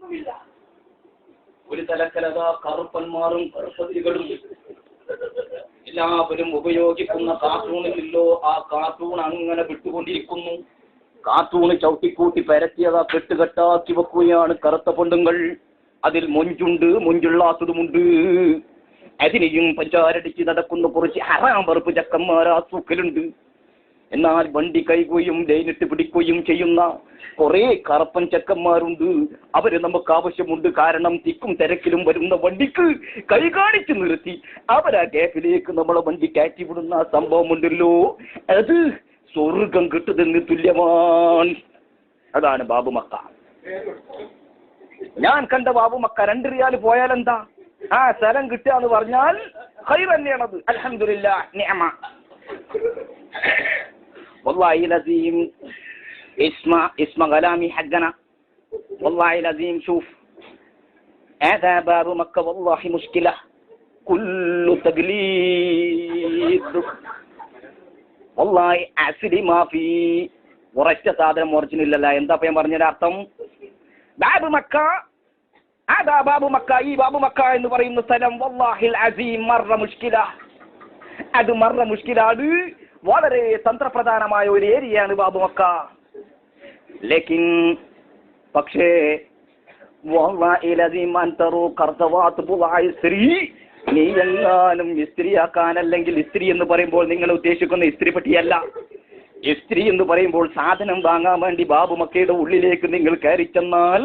ഒന്നുമില്ല. ഒരു തലക്കലതാ കറുപ്പന്മാരും കറുപ്പതികളും എല്ലാവരും ഉപയോഗിക്കുന്ന കാർട്ടൂണിലല്ലോ, ആ കാർട്ടൂൺ അങ്ങനെ വിട്ടുകൊണ്ടിരിക്കുന്നു. കാർട്ടൂണ് ചവിട്ടിക്കൂട്ടി പരത്തിയതാ കെട്ടുകെട്ടാക്കി വെക്കുകയാണ് കറുത്ത പെണ്ണുങ്ങൾ. അതിൽ മൊഞ്ചുണ്ട്, മൊഞ്ചുള്ളാത്തതുമുണ്ട്. അതിനെയും പഞ്ചാരടിച്ച് നടക്കുന്ന കുറച്ച് ഹറാം വെറുപ്പ് ചക്കന്മാരാ സൂക്കലുണ്ട്. എന്നാൽ വണ്ടി കൈകുകയും ലൈനിട്ട് പിടിക്കുകയും ചെയ്യുന്ന കുറെ കറുപ്പൻ ചക്കന്മാരുണ്ട്. അവര് നമുക്ക് ആവശ്യമുണ്ട്. കാരണം തിക്കും തിരക്കിലും വരുന്ന വണ്ടിക്ക് കൈ കാണിച്ചു നിർത്തി അവരാ ഗ്യാപ്പിലേക്ക് നമ്മളെ വണ്ടി കയറ്റിവിടുന്ന സംഭവമുണ്ടല്ലോ, അത് സ്വർഗം കിട്ടുന്നതിന് തുല്യമാണ്. അതാണ് ബാബുമക്ക. ഞാൻ കണ്ട ബാബുമക്ക 2 റിയാൽ പോയാലെന്താ, ആ സ്ഥലം കിട്ടുക എന്ന് പറഞ്ഞാൽ ഖൈർ തന്നെയാണത്. അൽഹംദുലില്ലാഹ് നിഅമ. والله العظيم اسمع كلامي حقنا. والله العظيم شوف هذا باب مكة والله مشكلة كل تقليد والله أصلي ما في ورشة സാധനം ഒറിജിനൽ അല്ല. എന്താ ഞാൻ പറഞ്ഞതിന്റെ അർത്ഥം? ബാബു മക്ക, അതാ ബാബു മക്ക, ഈ ബാബു മക്ക എന്ന് പറയുന്ന സ്ഥലം വല്ലാഹിൽ അസീം മർറ മുഷ്കില. അത് മർറ മുഷ്കിലാണ്. വളരെ തന്ത്രപ്രധാനമായ ഒരു ഏരിയയാണ് ബാബുമക്ക. ലേക്കിൻ പക്ഷേ നീ എങ്ങാനും ഇസ്ത്രീയാക്കാൻ, അല്ലെങ്കിൽ ഇസ്ത്രീ എന്ന് പറയുമ്പോൾ നിങ്ങൾ ഉദ്ദേശിക്കുന്ന ഇസ്ത്രീ പറ്റിയല്ല. ഇസ്ത്രീ എന്ന് പറയുമ്പോൾ സാധനം വാങ്ങാൻ വേണ്ടി ബാബുമക്കയുടെ ഉള്ളിലേക്ക് നിങ്ങൾ കയറി ചെന്നാൽ,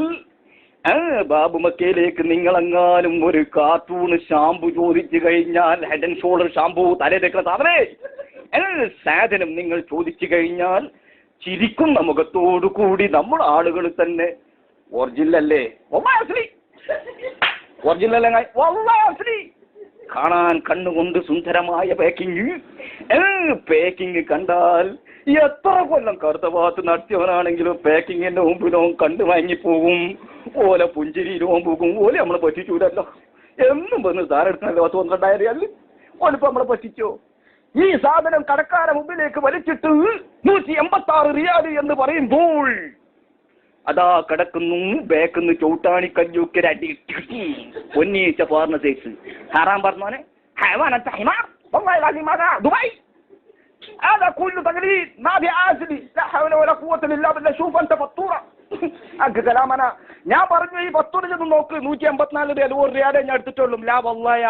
ബാബുമക്കയിലേക്ക് നിങ്ങളെങ്ങാനും ഒരു കാർട്ടൂൺ ഷാമ്പു ചോദിച്ചു കഴിഞ്ഞാൽ, ഹെഡ് ആൻഡ് ഷോൾഡർ ഷാമ്പു തലേ തേക്കുന്ന സാധനം നിങ്ങൾ ചോദിച്ചു കഴിഞ്ഞാൽ ചിരിക്കുന്ന മുഖത്തോടു കൂടി നമ്മൾ ആളുകൾ തന്നെ ഒറിജിനലല്ലേ, ഒറിജിനലല്ലേ, കാണാൻ കണ്ണുകൊണ്ട് സുന്ദരമായ പാക്കിങ് കണ്ടാൽ എത്ര കൊല്ലം കറുത്ത ഭാഗത്ത് നടത്തിയവനാണെങ്കിലും പാക്കിങ്ങിന്റെ മുമ്പിലോ കണ്ടു വാങ്ങിപ്പോകും. ഓല പുഞ്ചിരിയിലും പോകും. ഓല നമ്മളെ പറ്റിച്ചൂരല്ലോ. എന്നും വന്ന് സാറെടുക്കണല്ലോ 12,000 റിയാൽ. ഓലിപ്പോ നമ്മളെ പറ്റിച്ചോ? ഈ സാധനം കടക്കാരെ മുമ്പിലേക്ക് വലിച്ചിട്ട് 186 റിയാൽ എന്ന് പറയുമ്പോൾ അതാ കിടക്കുന്നു ബാക്കിന്ന് ചവിട്ടാണി കഞ്ഞൂക്കര അടി പൊന്നീച്ച പാർന്ന സൈസ് ഹറാം പറഞ്ഞോനെ ദുബായ്. هذا كله تقليد ما في عازلي لا حول ولا قوة إلا بالله. شوف أنت فطورة كلامنا. ഞാൻ പറഞ്ഞു ഈ 10 നോക്ക് 184 റിയാൽ 1 റിയാലേ ഞാൻ എടുത്തിട്ടുള്ളൂ. ലാ വല്ലാഹി